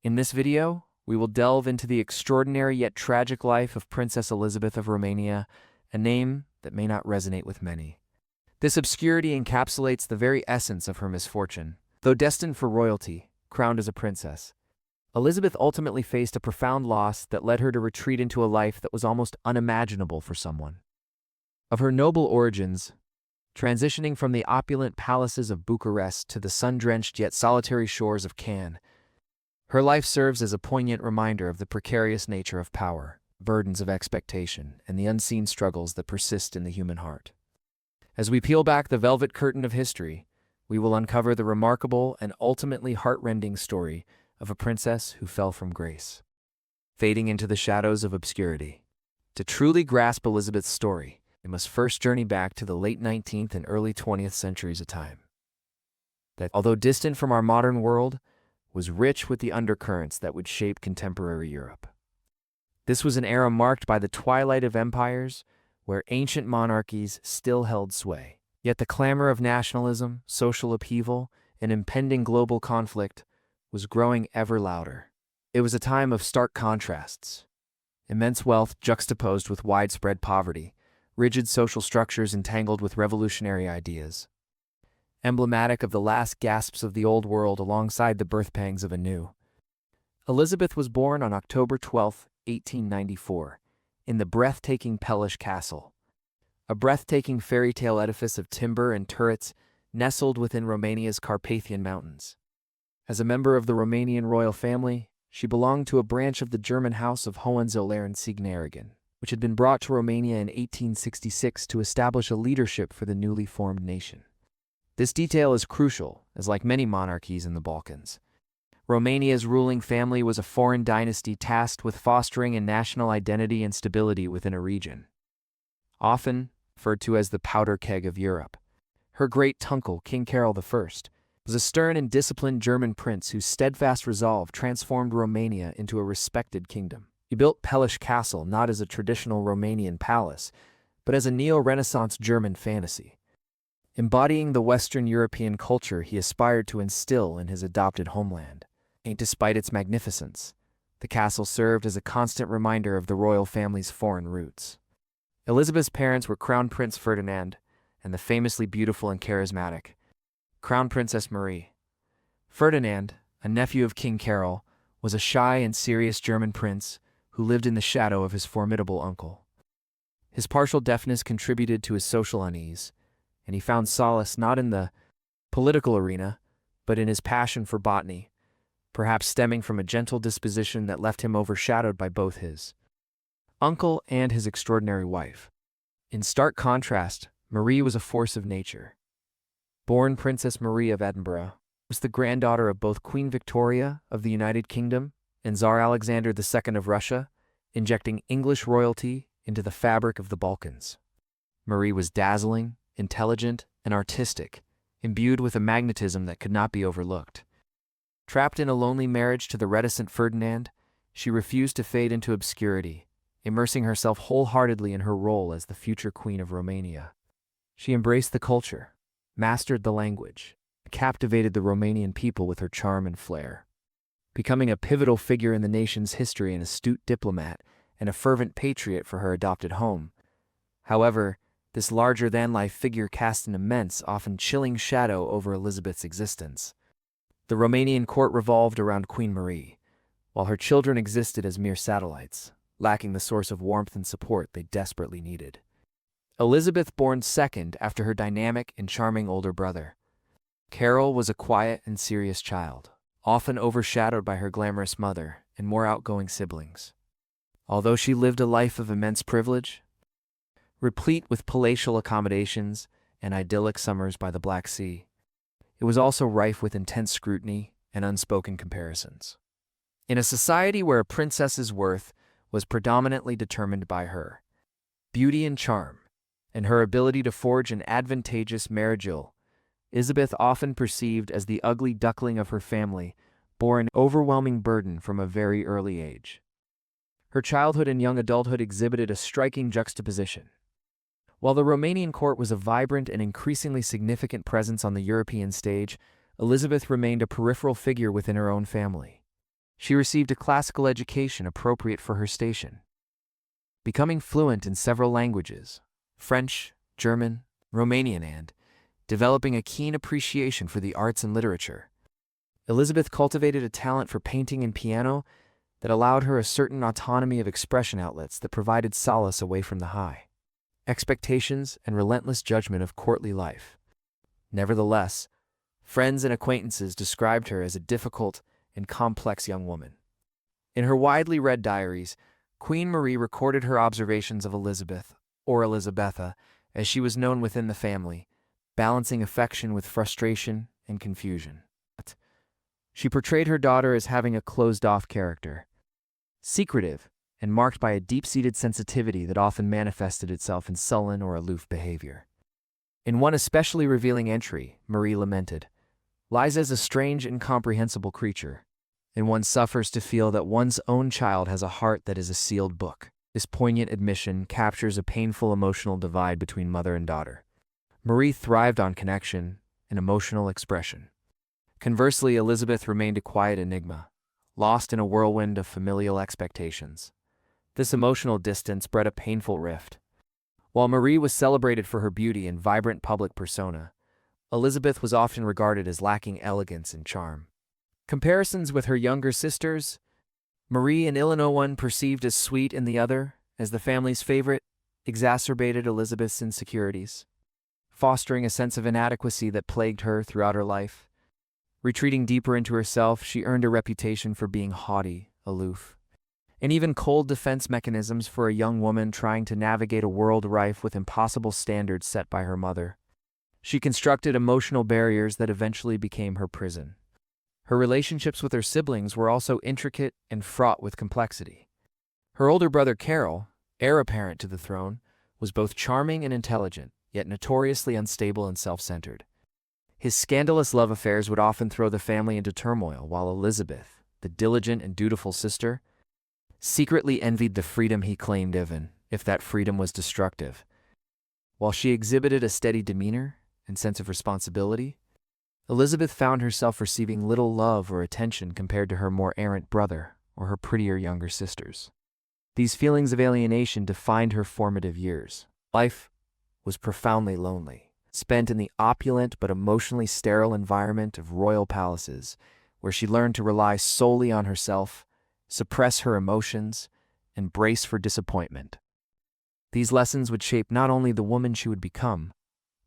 In this video, we will delve into the extraordinary yet tragic life of Princess Elisabeth of Romania, a name that may not resonate with many. This obscurity encapsulates the very essence of her misfortune. Though destined for royalty, crowned as a princess, Elisabeth ultimately faced a profound loss that led her to retreat into a life that was almost unimaginable for someone of her noble origins. Transitioning from the opulent palaces of Bucharest to the sun-drenched yet solitary shores of Cannes, her life serves as a poignant reminder of the precarious nature of power, burdens of expectation, and the unseen struggles that persist in the human heart. As we peel back the velvet curtain of history, we will uncover the remarkable and ultimately heart-rending story of a princess who fell from grace, fading into the shadows of obscurity. To truly grasp Elisabeth's story, we must first journey back to the late 19th and early 20th centuries, a time that, although distant from our modern world, was rich with the undercurrents that would shape contemporary Europe. This was an era marked by the twilight of empires, where ancient monarchies still held sway. Yet the clamor of nationalism, social upheaval, and impending global conflict was growing ever louder. It was a time of stark contrasts. Immense wealth juxtaposed with widespread poverty, rigid social structures entangled with revolutionary ideas. Emblematic of the last gasps of the old world alongside the birth pangs of a new. Elisabeth was born on October 12, 1894, in the breathtaking Pelish Castle, a breathtaking fairy tale edifice of timber and turrets nestled within Romania's Carpathian Mountains. As a member of the Romanian royal family, she belonged to a branch of the German House of Hohenzollern-Sigmaringen, which had been brought to Romania in 1866 to establish a leadership for the newly formed nation. This detail is crucial, as like many monarchies in the Balkans, Romania's ruling family was a foreign dynasty tasked with fostering a national identity and stability within a region. Often referred to as the powder keg of Europe, her great-uncle, King Carol I, was a stern and disciplined German prince whose steadfast resolve transformed Romania into a respected kingdom. He built Pelish Castle not as a traditional Romanian palace, but as a neo-Renaissance German fantasy, embodying the Western European culture he aspired to instill in his adopted homeland. Despite its magnificence, the castle served as a constant reminder of the royal family's foreign roots. Elisabeth's parents were Crown Prince Ferdinand and the famously beautiful and charismatic Crown Princess Marie. Ferdinand, a nephew of King Carol, was a shy and serious German prince who lived in the shadow of his formidable uncle. His partial deafness contributed to his social unease, and he found solace not in the political arena, but in his passion for botany, perhaps stemming from a gentle disposition that left him overshadowed by both his uncle and his extraordinary wife. In stark contrast, Marie was a force of nature. Born Princess Marie of Edinburgh, was the granddaughter of both Queen Victoria of the United Kingdom and Tsar Alexander II of Russia, injecting English royalty into the fabric of the Balkans. Marie was dazzling, intelligent, and artistic, imbued with a magnetism that could not be overlooked. Trapped in a lonely marriage to the reticent Ferdinand, she refused to fade into obscurity, immersing herself wholeheartedly in her role as the future Queen of Romania. She embraced the culture, mastered the language, and captivated the Romanian people with her charm and flair. Becoming a pivotal figure in the nation's history, an astute diplomat and a fervent patriot for her adopted home. However, this larger-than-life figure cast an immense, often chilling shadow over Elisabeth's existence. The Romanian court revolved around Queen Marie, while her children existed as mere satellites, lacking the source of warmth and support they desperately needed. Elisabeth, born second after her dynamic and charming older brother, Carol, was a quiet and serious child, often overshadowed by her glamorous mother and more outgoing siblings. Although she lived a life of immense privilege, replete with palatial accommodations and idyllic summers by the Black Sea, it was also rife with intense scrutiny and unspoken comparisons. In a society where a princess's worth was predominantly determined by her beauty and charm, and her ability to forge an advantageous marriage, Elisabeth, often perceived as the ugly duckling of her family, bore an overwhelming burden from a very early age. Her childhood and young adulthood exhibited a striking juxtaposition. While the Romanian court was a vibrant and increasingly significant presence on the European stage, Elisabeth remained a peripheral figure within her own family. She received a classical education appropriate for her station, becoming fluent in several languages: French, German, Romanian, and developing a keen appreciation for the arts and literature. Elisabeth cultivated a talent for painting and piano that allowed her a certain autonomy of expression outlets that provided solace away from the high expectations and relentless judgment of courtly life. Nevertheless, friends and acquaintances described her as a difficult and complex young woman. In her widely read diaries, Queen Marie recorded her observations of Elisabeth, or Elisabetha, as she was known within the family, balancing affection with frustration and confusion. She portrayed her daughter as having a closed-off character, secretive, and marked by a deep-seated sensitivity that often manifested itself in sullen or aloof behavior. In one especially revealing entry, Marie lamented, "Liza is a strange, incomprehensible creature, and one suffers to feel that one's own child has a heart that is a sealed book." This poignant admission captures a painful emotional divide between mother and daughter. Marie thrived on connection and emotional expression. Conversely, Elisabeth remained a quiet enigma, lost in a whirlwind of familial expectations. This emotional distance bred a painful rift. While Marie was celebrated for her beauty and vibrant public persona, Elisabeth was often regarded as lacking elegance and charm. Comparisons with her younger sisters, Marie and Eleanor, one perceived as sweet and the other as the family's favorite, exacerbated Elizabeth's insecurities, fostering a sense of inadequacy that plagued her throughout her life. Retreating deeper into herself, she earned a reputation for being haughty, aloof, and even cold defense mechanisms for a young woman trying to navigate a world rife with impossible standards set by her mother. She constructed emotional barriers that eventually became her prison. Her relationships with her siblings were also intricate and fraught with complexity. Her older brother Carol, heir apparent to the throne, was both charming and intelligent, yet notoriously unstable and self-centered. His scandalous love affairs would often throw the family into turmoil, while Elisabeth, the diligent and dutiful sister, secretly envied the freedom he claimed, even if that freedom was destructive. While she exhibited a steady demeanor and sense of responsibility, Elisabeth found herself receiving little love or attention compared to her more errant brother or her prettier younger sisters. These feelings of alienation defined her formative years. Life was profoundly lonely, spent in the opulent but emotionally sterile environment of royal palaces, where she learned to rely solely on herself, suppress her emotions, and brace for disappointment. These lessons would shape not only the woman she would become,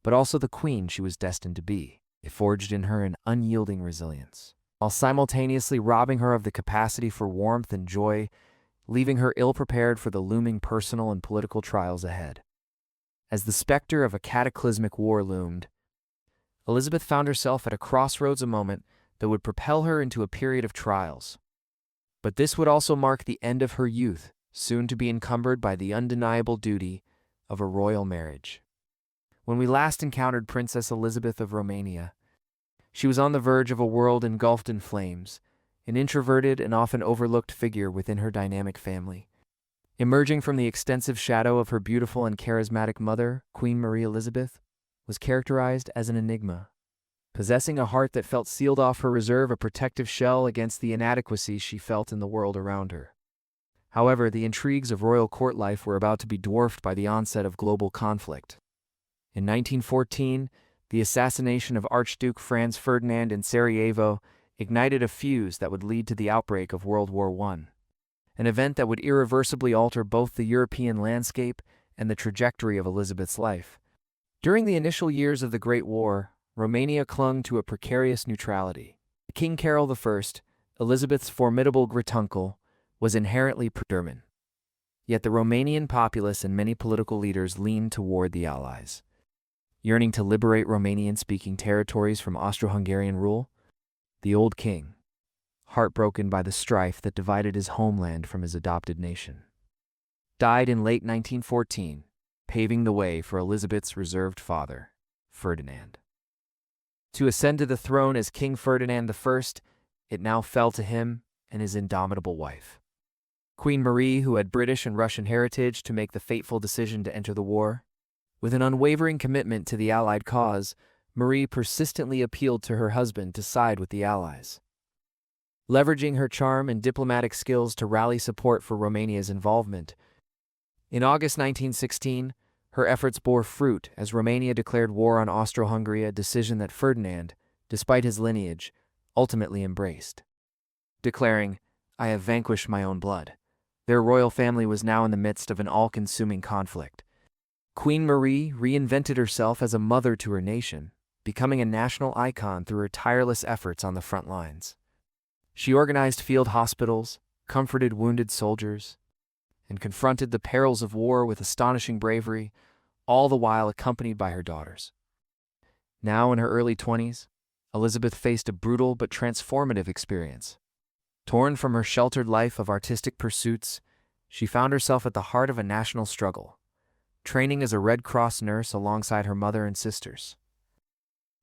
but also the queen she was destined to be. They forged in her an unyielding resilience, while simultaneously robbing her of the capacity for warmth and joy, leaving her ill-prepared for the looming personal and political trials ahead. As the specter of a cataclysmic war loomed, Elisabeth found herself at a crossroads, a moment that would propel her into a period of trials. But this would also mark the end of her youth, soon to be encumbered by the undeniable duty of a royal marriage. When we last encountered Princess Elisabeth of Romania, she was on the verge of a world engulfed in flames, an introverted and often overlooked figure within her dynamic family. Emerging from the extensive shadow of her beautiful and charismatic mother, Queen Marie Elisabeth was characterized as an enigma, possessing a heart that felt sealed off, her reserve a protective shell against the inadequacies she felt in the world around her. However, the intrigues of royal court life were about to be dwarfed by the onset of global conflict. In 1914, the assassination of Archduke Franz Ferdinand in Sarajevo ignited a fuse that would lead to the outbreak of World War I, an event that would irreversibly alter both the European landscape and the trajectory of Elizabeth's life. During the initial years of the Great War, Romania clung to a precarious neutrality. King Carol I, Elizabeth's formidable great-uncle, was inherently pro-German. Yet the Romanian populace and many political leaders leaned toward the Allies. Yearning to liberate Romanian-speaking territories from Austro-Hungarian rule, the old king, heartbroken by the strife that divided his homeland from his adopted nation, died in late 1914, paving the way for Elizabeth's reserved father, Ferdinand. To ascend to the throne as King Ferdinand I, it now fell to him and his indomitable wife, Queen Marie, who had British and Russian heritage, to make the fateful decision to enter the war. With an unwavering commitment to the Allied cause, Marie persistently appealed to her husband to side with the Allies. leveraging her charm and diplomatic skills to rally support for Romania's involvement. In August 1916, her efforts bore fruit as Romania declared war on Austro-Hungary, a decision that Ferdinand, despite his lineage, ultimately embraced. Declaring, "I have vanquished my own blood," their royal family was now in the midst of an all-consuming conflict. Queen Marie reinvented herself as a mother to her nation, becoming a national icon through her tireless efforts on the front lines. She organized field hospitals, comforted wounded soldiers, and confronted the perils of war with astonishing bravery, all the while accompanied by her daughters. Now in her early 20s, Elisabeth faced a brutal but transformative experience. Torn from her sheltered life of artistic pursuits, she found herself at the heart of a national struggle, training as a Red Cross nurse alongside her mother and sisters.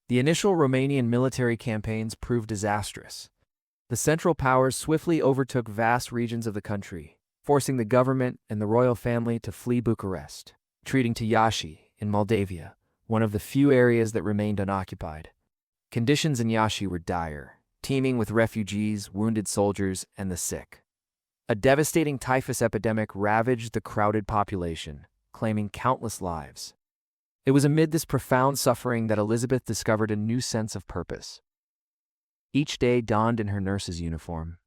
The initial Romanian military campaigns proved disastrous. The Central Powers swiftly overtook vast regions of the country, forcing the government and the royal family to flee Bucharest, retreating to Iași in Moldavia, one of the few areas that remained unoccupied. Conditions in Iași were dire, teeming with refugees, wounded soldiers, and the sick. A devastating typhus epidemic ravaged the crowded population, claiming countless lives. It was amid this profound suffering that Elisabeth discovered a new sense of purpose. Each day donned in her nurse's uniform,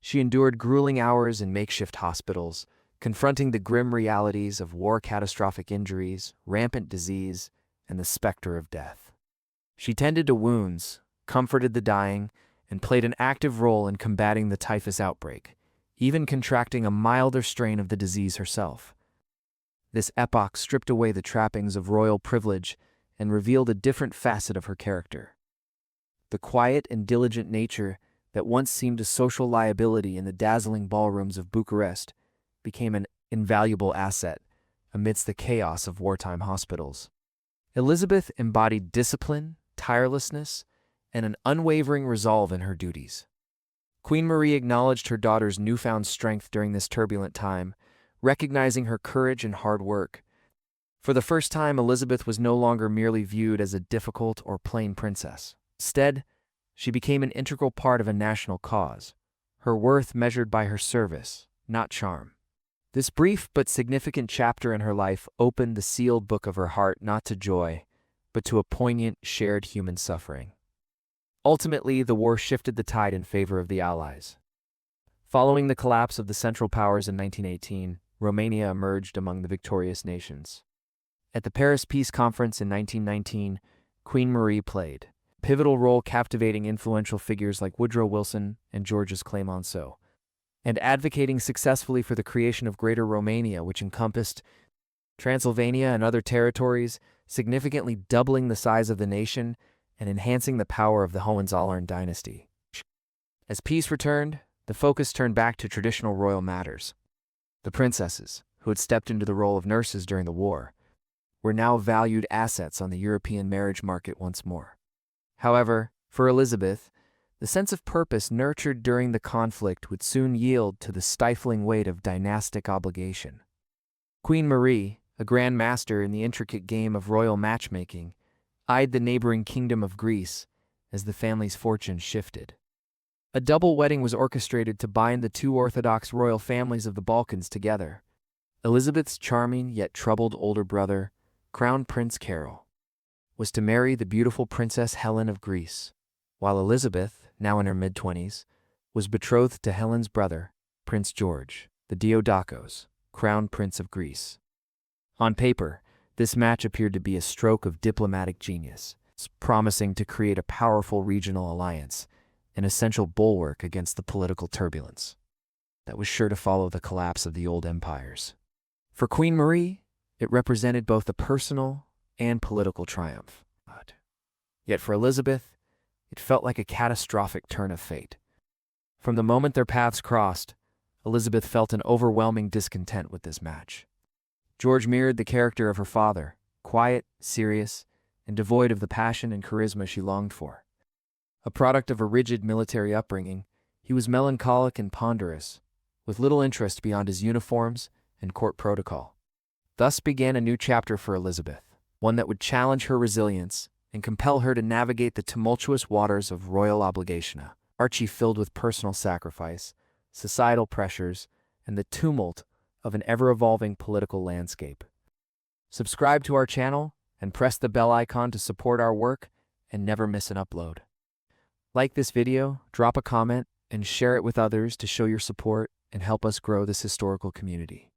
she endured grueling hours in makeshift hospitals, confronting the grim realities of war, catastrophic injuries, rampant disease, and the specter of death. She tended to wounds, comforted the dying, and played an active role in combating the typhus outbreak, even contracting a milder strain of the disease herself. This epoch stripped away the trappings of royal privilege and revealed a different facet of her character. The quiet and diligent nature that once seemed a social liability in the dazzling ballrooms of Bucharest became an invaluable asset amidst the chaos of wartime hospitals. Elisabeth embodied discipline, tirelessness, and an unwavering resolve in her duties. Queen Marie acknowledged her daughter's newfound strength during this turbulent time, recognizing her courage and hard work. For the first time, Elisabeth was no longer merely viewed as a difficult or plain princess. Instead, she became an integral part of a national cause, her worth measured by her service, not charm. This brief but significant chapter in her life opened the sealed book of her heart not to joy, but to a poignant, shared human suffering. Ultimately, the war shifted the tide in favor of the Allies. Following the collapse of the Central Powers in 1918, Romania emerged among the victorious nations. At the Paris Peace Conference in 1919, Queen Marie played a pivotal role, captivating influential figures like Woodrow Wilson and Georges Clemenceau, and advocating successfully for the creation of Greater Romania, which encompassed Transylvania and other territories, significantly doubling the size of the nation and enhancing the power of the Hohenzollern dynasty. As peace returned, the focus turned back to traditional royal matters. The princesses, who had stepped into the role of nurses during the war, were now valued assets on the European marriage market once more. However, for Elisabeth, the sense of purpose nurtured during the conflict would soon yield to the stifling weight of dynastic obligation. Queen Marie, a grand master in the intricate game of royal matchmaking, eyed the neighboring kingdom of Greece as the family's fortune shifted. A double wedding was orchestrated to bind the two Orthodox royal families of the Balkans together. Elisabeth's charming yet troubled older brother, Crown Prince Carol, was to marry the beautiful Princess Helen of Greece, while Elisabeth, now in her mid-20s, was betrothed to Helen's brother, Prince George, the Diadochos, Crown Prince of Greece. On paper, this match appeared to be a stroke of diplomatic genius, promising to create a powerful regional alliance, an essential bulwark against the political turbulence that was sure to follow the collapse of the old empires. For Queen Marie, it represented both a personal and political triumph. Yet for Elisabeth, it felt like a catastrophic turn of fate. From the moment their paths crossed, Elisabeth felt an overwhelming discontent with this match. George mirrored the character of her father, quiet, serious, and devoid of the passion and charisma she longed for. A product of a rigid military upbringing, he was melancholic and ponderous, with little interest beyond his uniforms and court protocol. Thus began a new chapter for Elisabeth, one that would challenge her resilience and compel her to navigate the tumultuous waters of royal obligation. archie filled with personal sacrifice, societal pressures, and the tumult of an ever-evolving political landscape. Subscribe to our channel and press the bell icon to support our work and never miss an upload. Like this video, drop a comment, and share it with others to show your support and help us grow this historical community.